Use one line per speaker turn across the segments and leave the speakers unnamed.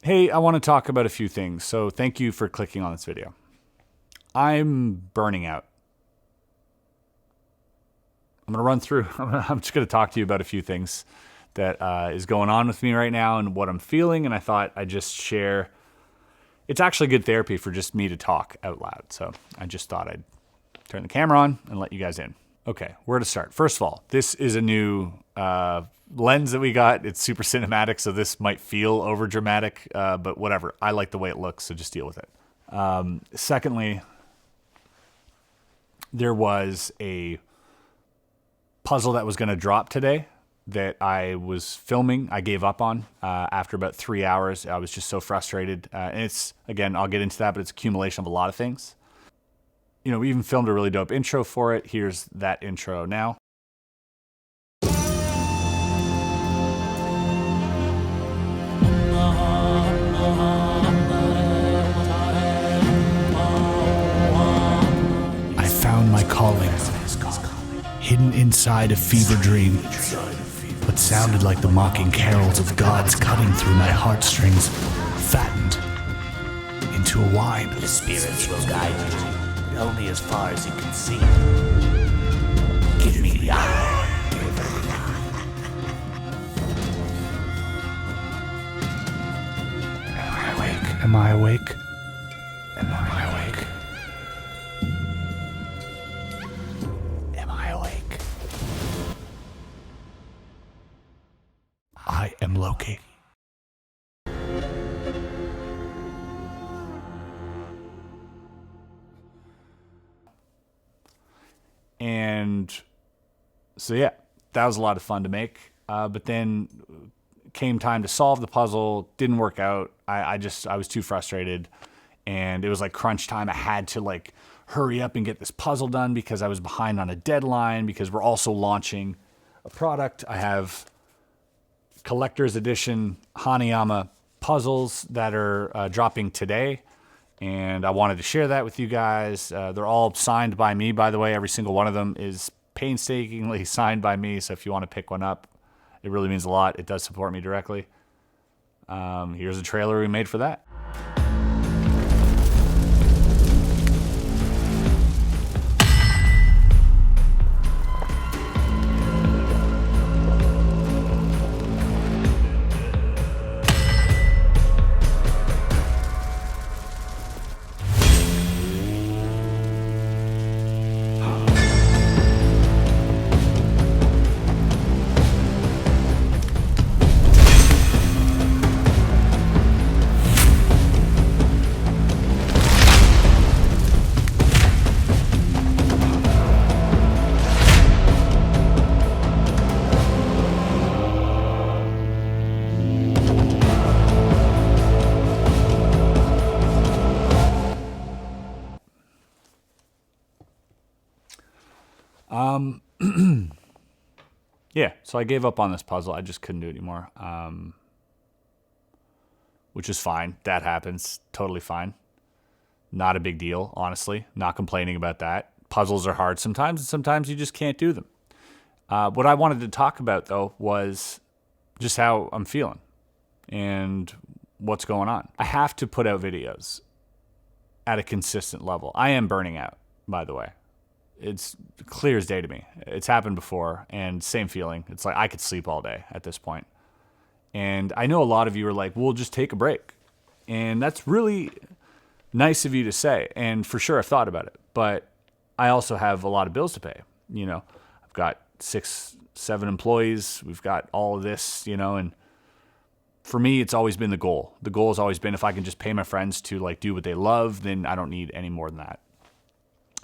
Hey, I want to talk about a few things, so thank you for clicking on this video. I'm burning out. I'm going to run through, I'm just going to talk to you about a few things that is going on with me right now and what I'm feeling, and I thought I'd just share. It's actually good therapy for just me to talk out loud, so I just thought I'd turn the camera on and let you guys in. Okay, where to start? First of all, this is a new lens that we got. It's super cinematic, so this might feel over dramatic, but whatever. I like the way it looks, so just deal with it. Secondly, there was a puzzle that was going to drop today that I was filming. I gave up on after about 3 hours. I was just so frustrated. And it's, again, I'll get into that, but it's accumulation of a lot of things. You know, we even filmed a really dope intro for it. Here's that intro now. I found my calling, hidden inside a fever dream, what sounded like the mocking carols of gods cutting through my heartstrings, fattened into a wine.
The spirits will guide you, but only as far as you can see. Give me the eye.
Am I awake? Am I awake?
Am I awake?
I am Loki. And so, yeah, that was a lot of fun to make. But then came time to solve the puzzle. Didn't work out. I was too frustrated. And it was like crunch time. I had to like hurry up and get this puzzle done because I was behind on a deadline because we're also launching a product. I have collector's edition Hanayama puzzles that are dropping today. And I wanted to share that with you guys. They're all signed by me, by the way. Every single one of them is painstakingly signed by me. So if you want to pick one up, it really means a lot. It does support me directly. Here's a trailer we made for that. Yeah, so I gave up on this puzzle. I just couldn't do it anymore, which is fine. That happens. Totally fine. Not a big deal, honestly. Not complaining about that. Puzzles are hard sometimes, and sometimes you just can't do them. What I wanted to talk about, though, was just how I'm feeling and what's going on. I have to put out videos at a consistent level. I am burning out, by the way. It's clear as day to me. It's happened before, and same feeling. It's like I could sleep all day at this point. And I know a lot of you are like, we'll just take a break. And that's really nice of you to say. And for sure, I've thought about it. But I also have a lot of bills to pay. You know, I've got 6, 7 employees. We've got all of this, you know, and for me, it's always been the goal. The goal has always been if I can just pay my friends to like do what they love, then I don't need any more than that.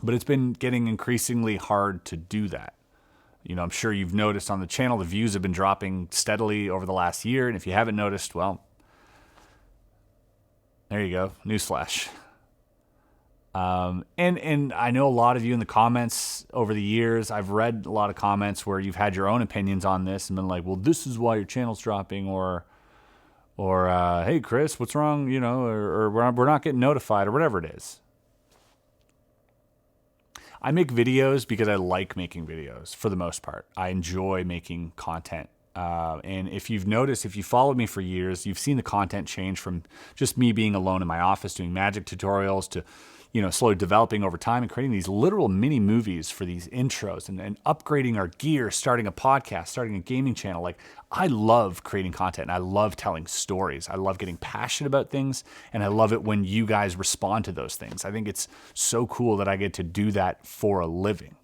But it's been getting increasingly hard to do that. You know, I'm sure you've noticed on the channel, the views have been dropping steadily over the last year. And if you haven't noticed, well, there you go. Newsflash. And I know a lot of you in the comments over the years, I've read a lot of comments where you've had your own opinions on this and been like, well, this is why your channel's dropping, or hey, Chris, what's wrong? You know, or we're not getting notified, or whatever it is. I make videos because I like making videos for the most part. I enjoy making content. And if you've noticed, if you followed me for years, you've seen the content change from just me being alone in my office doing magic tutorials to, slowly developing over time and creating these literal mini movies for these intros and upgrading our gear, starting a podcast, starting a gaming channel. Like, I love creating content and I love telling stories. I love getting passionate about things, and I love it when you guys respond to those things. I think it's so cool that I get to do that for a living.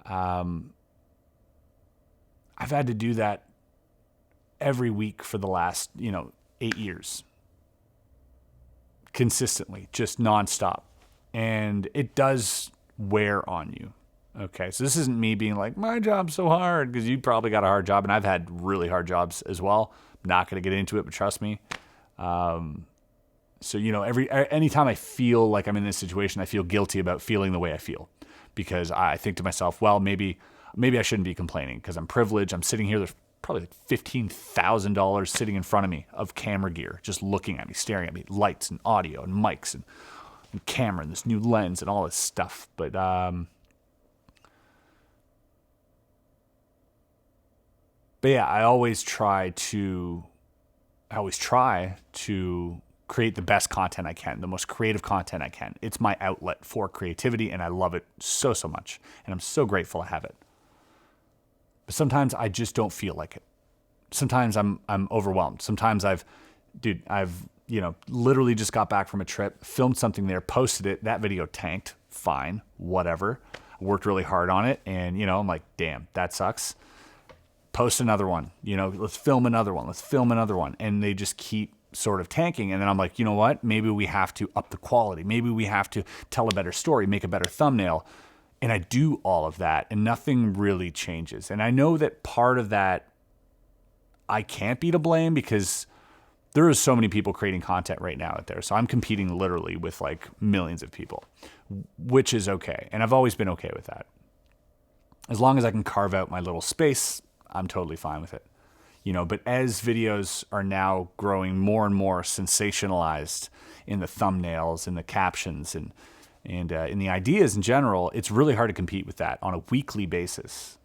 I've had to do that every week for the last, 8 years. Consistently, just nonstop. And it does wear on you. Okay, so this isn't me being like, my job's so hard, because you probably got a hard job, and I've had really hard jobs as well. I'm not going to get into it, but trust me. So, anytime I feel like I'm in this situation, I feel guilty about feeling the way I feel, because I think to myself, well, maybe I shouldn't be complaining because I'm privileged. I'm sitting here. There's probably like $15,000 sitting in front of me of camera gear, just looking at me, staring at me, lights and audio and mics and camera and this new lens and all this stuff. But yeah, I always try to create the best content I can, the most creative content I can. It's my outlet for creativity, and I love it so much. And I'm so grateful I have it. But sometimes I just don't feel like it. Sometimes I'm overwhelmed. Sometimes I've literally just got back from a trip, filmed something there, posted it. That video tanked. Fine, whatever. I worked really hard on it, and I'm like, damn, that sucks. Post another one. Let's film another one. Let's film another one, and they just keep sort of tanking. And then I'm like, you know what? Maybe we have to up the quality. Maybe we have to tell a better story, make a better thumbnail. And I do all of that, and nothing really changes. And I know that part of that I can't be to blame, because there is so many people creating content right now out there. So I'm competing literally with like millions of people, which is okay. And I've always been okay with that. As long as I can carve out my little space, I'm totally fine with it. But as videos are now growing more and more sensationalized in the thumbnails and the captions and in the ideas in general, it's really hard to compete with that on a weekly basis.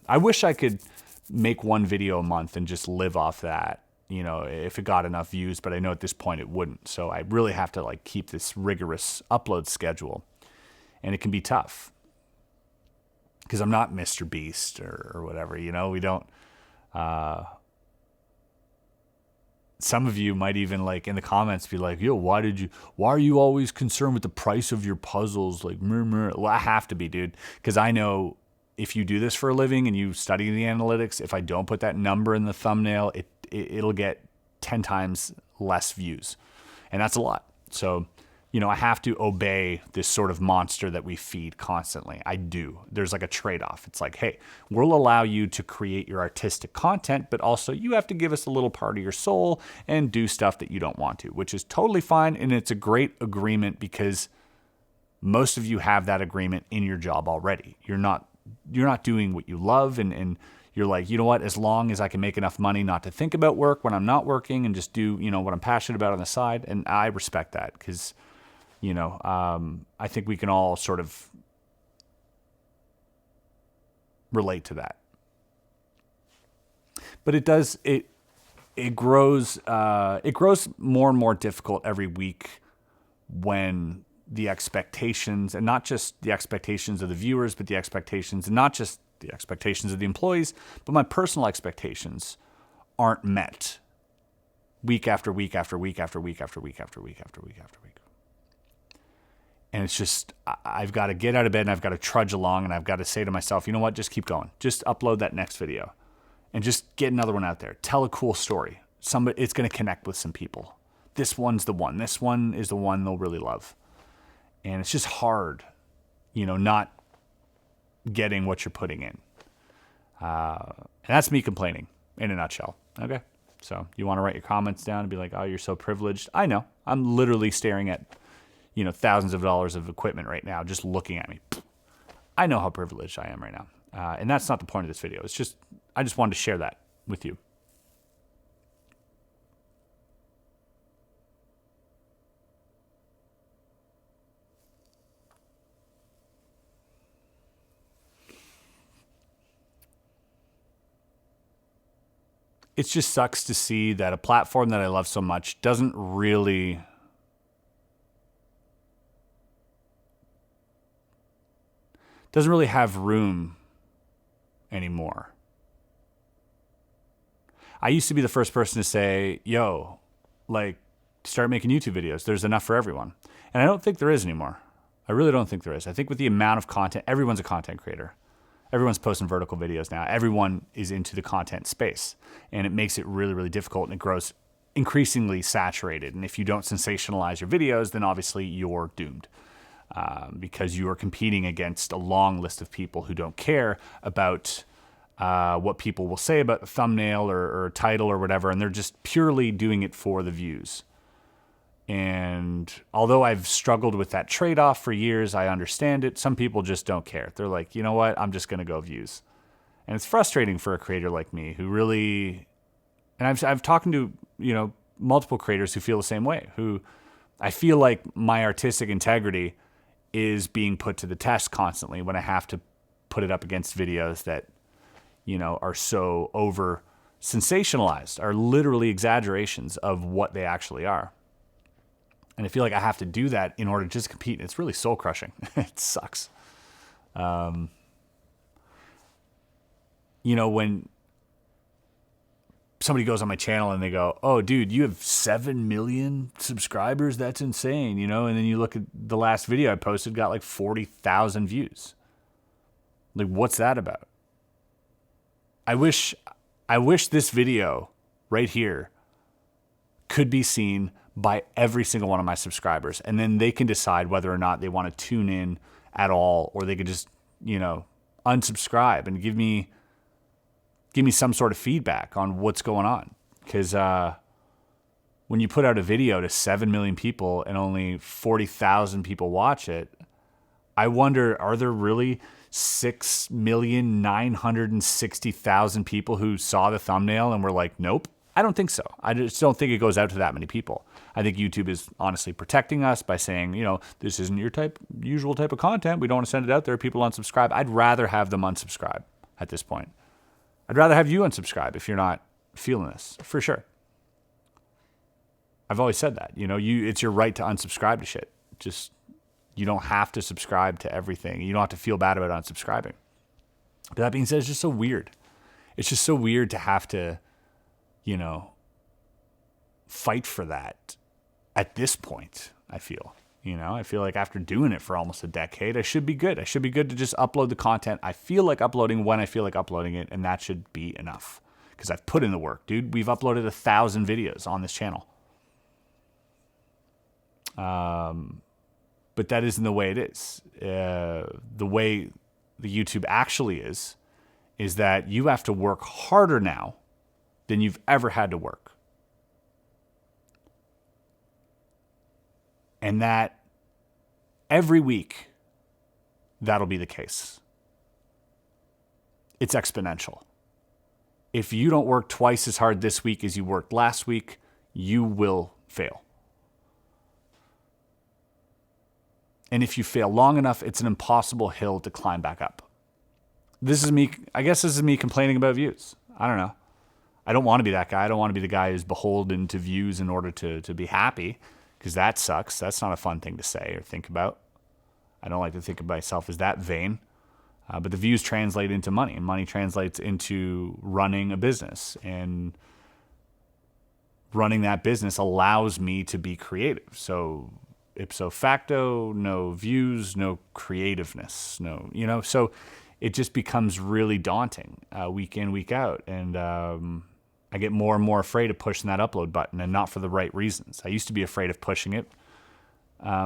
I wish I could make one video a month and just live off that, if it got enough views, but I know at this point it wouldn't. So I really have to like keep this rigorous upload schedule, and it can be tough because I'm not Mr. Beast or whatever, we don't, some of you might even like in the comments be like, yo, why are you always concerned with the price of your puzzles? Like, well, I have to be, dude. Cause I know if you do this for a living and you study the analytics, if I don't put that number in the thumbnail, it'll get 10 times less views. And that's a lot. So, I have to obey this sort of monster that we feed constantly. I do. There's like a trade-off. It's like, hey, we'll allow you to create your artistic content, but also you have to give us a little part of your soul and do stuff that you don't want to, which is totally fine. And it's a great agreement because most of you have that agreement in your job already. You're not doing what you love, and you're like, you know what, as long as I can make enough money not to think about work when I'm not working and just do, what I'm passionate about on the side. And I respect that because I think we can all sort of relate to that. But it grows more and more difficult every week when the expectations, and not just the expectations of the viewers, but the expectations, and not just the expectations of the employees, but my personal expectations aren't met week after week after week after week after week after week after week after week. And it's just, I've got to get out of bed and I've got to trudge along, and I've got to say to myself, you know what, just keep going. Just upload that next video and just get another one out there. Tell a cool story. It's going to connect with some people. This one's the one. This one is the one they'll really love. And it's just hard, not getting what you're putting in. And that's me complaining in a nutshell. Okay. So you want to write your comments down and be like, oh, you're so privileged. I know. I'm literally staring at thousands of dollars of equipment right now, just looking at me. I know how privileged I am right now. And that's not the point of this video. It's just, I just wanted to share that with you. it just sucks to see that a platform that I love so much doesn't really have room anymore. I used to be the first person to say, yo, like, start making YouTube videos. There's enough for everyone. And I don't think there is anymore. I really don't think there is. I think with the amount of content, everyone's a content creator. Everyone's posting vertical videos now. Everyone is into the content space. And it makes it really, really difficult, and it grows increasingly saturated. And if you don't sensationalize your videos, then obviously you're doomed. Because you are competing against a long list of people who don't care about what people will say about the thumbnail or title or whatever, and they're just purely doing it for the views. And although I've struggled with that trade-off for years, I understand it. Some people just don't care. They're like, you know what? I'm just going to go views. And it's frustrating for a creator like me who really, and I've talked to, multiple creators who feel the same way, who I feel like my artistic integrity is being put to the test constantly when I have to put it up against videos that, are so over sensationalized, are literally exaggerations of what they actually are. And I feel like I have to do that in order to just compete. It's really soul crushing. It sucks. When somebody goes on my channel and they go, oh, dude, you have 7 million subscribers. That's insane. And then you look at the last video I posted, got like 40,000 views. Like, what's that about? I wish this video right here could be seen by every single one of my subscribers, and then they can decide whether or not they want to tune in at all, or they could just, unsubscribe and give me some sort of feedback on what's going on. Because when you put out a video to 7 million people and only 40,000 people watch it, I wonder, are there really 6,960,000 people who saw the thumbnail and were like, nope? I don't think so. I just don't think it goes out to that many people. I think YouTube is honestly protecting us by saying, this isn't your usual type of content. We don't want to send it out there. People unsubscribe. I'd rather have them unsubscribe at this point. I'd rather have you unsubscribe if you're not feeling this, for sure. I've always said that. It's your right to unsubscribe to shit. Just, you don't have to subscribe to everything. You don't have to feel bad about unsubscribing. But that being said, it's just so weird. It's just so weird to have to, fight for that at this point, I feel. I feel like after doing it for almost a decade, I should be good. I should be good to just upload the content I feel like uploading when I feel like uploading it, and that should be enough. Because I've put in the work, dude. We've uploaded 1,000 videos on this channel. But that isn't the way it is. The way the YouTube actually is that you have to work harder now than you've ever had to work. And that every week, that'll be the case. It's exponential. If you don't work twice as hard this week as you worked last week, you will fail. And if you fail long enough, it's an impossible hill to climb back up. This is me complaining about views. I don't know. I don't want to be that guy. I don't want to be the guy who's beholden to views in order to be happy, because that sucks. That's not a fun thing to say or think about. I don't like to think of myself as that vain. But the views translate into money, and money translates into running a business. And running that business allows me to be creative. So ipso facto, no views, no creativeness, so it just becomes really daunting week in, week out. And I get more and more afraid of pushing that upload button, and not for the right reasons. I used to be afraid of pushing it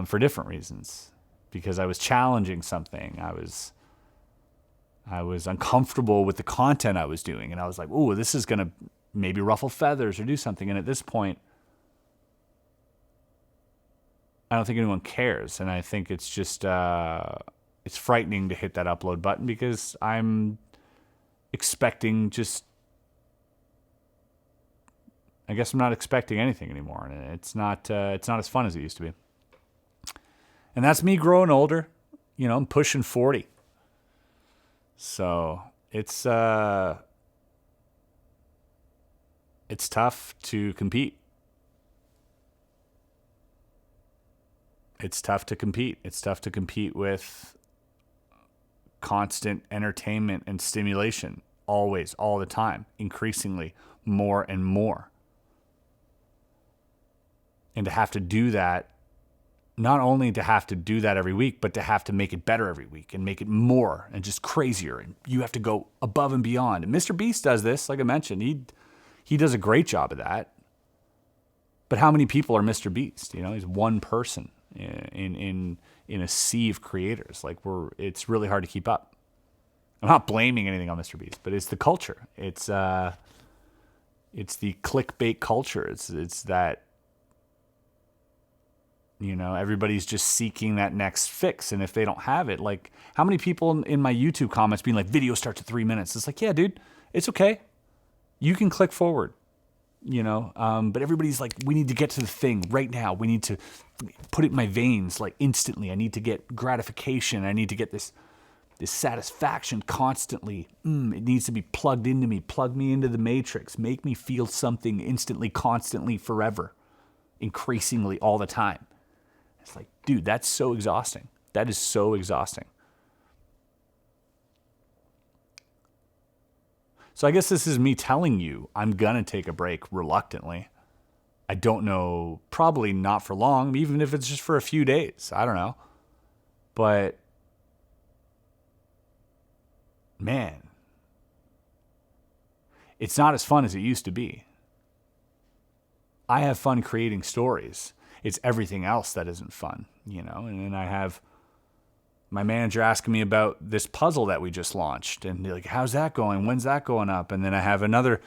for different reasons, because I was challenging something. I was uncomfortable with the content I was doing, and I was like, "Ooh, this is gonna maybe ruffle feathers or do something." And at this point, I don't think anyone cares, and I think it's just it's frightening to hit that upload button, because I'm expecting I guess I'm not expecting anything anymore, and it's not as fun as it used to be. And that's me growing older. I'm pushing 40. So it's it's tough to compete. It's tough to compete. It's tough to compete with constant entertainment and stimulation, always, all the time, increasingly, more and more. And to have to do that, not only to have to do that every week, but to have to make it better every week and make it more and just crazier. And you have to go above and beyond. And Mr. Beast does this, like I mentioned. He does a great job of that. But how many people are Mr. Beast? You know, he's one person in a sea of creators. Like it's really hard to keep up. I'm not blaming anything on Mr. Beast, but it's the culture. It's the clickbait culture. It's that, you know, everybody's just seeking that next fix. And if they don't have it, like how many people in my YouTube comments being like, video starts at 3 minutes. It's like, yeah, dude, it's okay. You can click forward, you know, but everybody's like, we need to get to the thing right now. We need to put it in my veins like instantly. I need to get gratification. I need to get this satisfaction constantly. It needs to be plugged into me. Plug me into the matrix. Make me feel something instantly, constantly, forever, increasingly, all the time. It's like, dude, that's so exhausting. That is so exhausting. So I guess this is me telling you I'm going to take a break reluctantly. I don't know, probably not for long, even if it's just for a few days. I don't know. But man, it's not as fun as it used to be. I have fun creating stories. It's everything else that isn't fun, you know? And then I have my manager asking me about this puzzle that we just launched. And they're like, how's that going? When's that going up? And then I have another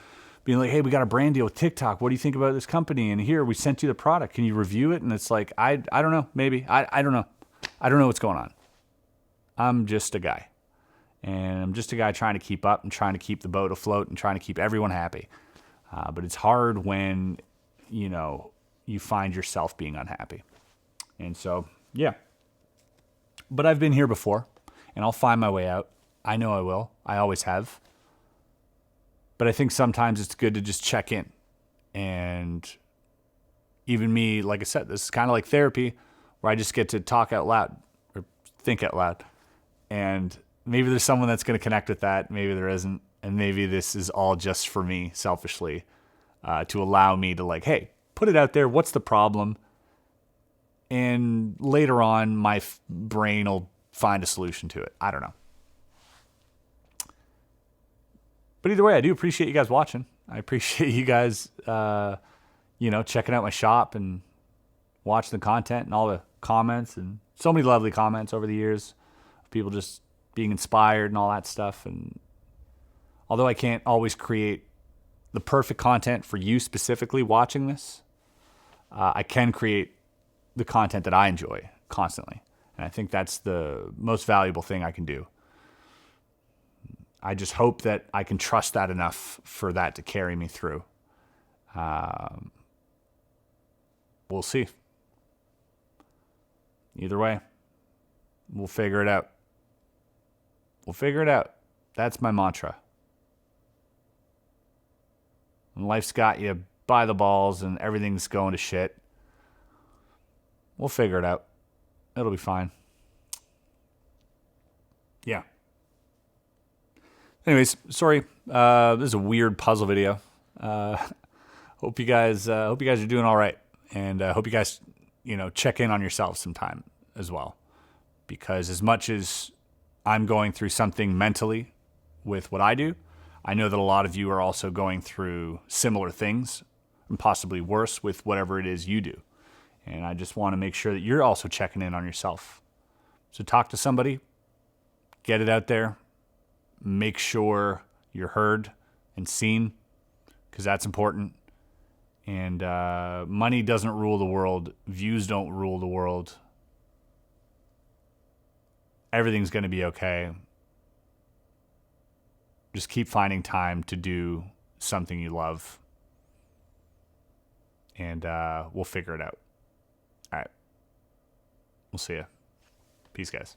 being like, hey, we got a brand deal with TikTok. What do you think about this company? And here, we sent you the product. Can you review it? And it's like, I don't know, maybe. I don't know. I don't know what's going on. I'm just a guy. And I'm just a guy trying to keep up and trying to keep the boat afloat and trying to keep everyone happy. But it's hard when, you know, you find yourself being unhappy. And so, yeah. But I've been here before, and I'll find my way out. I know I will. I always have. But I think sometimes it's good to just check in. And even me, like I said, this is kind of like therapy, where I just get to talk out loud or think out loud. And maybe there's someone that's going to connect with that. Maybe there isn't. And maybe this is all just for me, selfishly, to allow me to like, hey, put it out there. What's the problem? And later on, my brain will find a solution to it. I don't know. But either way, I do appreciate you guys watching. I appreciate you guys, checking out my shop and watching the content and all the comments and so many lovely comments over the years of people just being inspired and all that stuff. And although I can't always create the perfect content for you specifically watching this, I can create the content that I enjoy constantly. And I think that's the most valuable thing I can do. I just hope that I can trust that enough for that to carry me through. We'll see. Either way, we'll figure it out. We'll figure it out. That's my mantra. When life's got you by the balls and everything's going to shit, we'll figure it out. It'll be fine. Yeah. Anyways, sorry. This is a weird puzzle video. Hope you guys are doing all right, and hope you guys, check in on yourself sometime as well, because as much as I'm going through something mentally with what I do, I know that a lot of you are also going through similar things, and possibly worse with whatever it is you do. And I just want to make sure that you're also checking in on yourself. So talk to somebody, get it out there. Make sure you're heard and seen, because that's important. And money doesn't rule the world. Views don't rule the world. Everything's going to be okay. Just keep finding time to do something you love. And we'll figure it out. All right. We'll see ya. Peace, guys.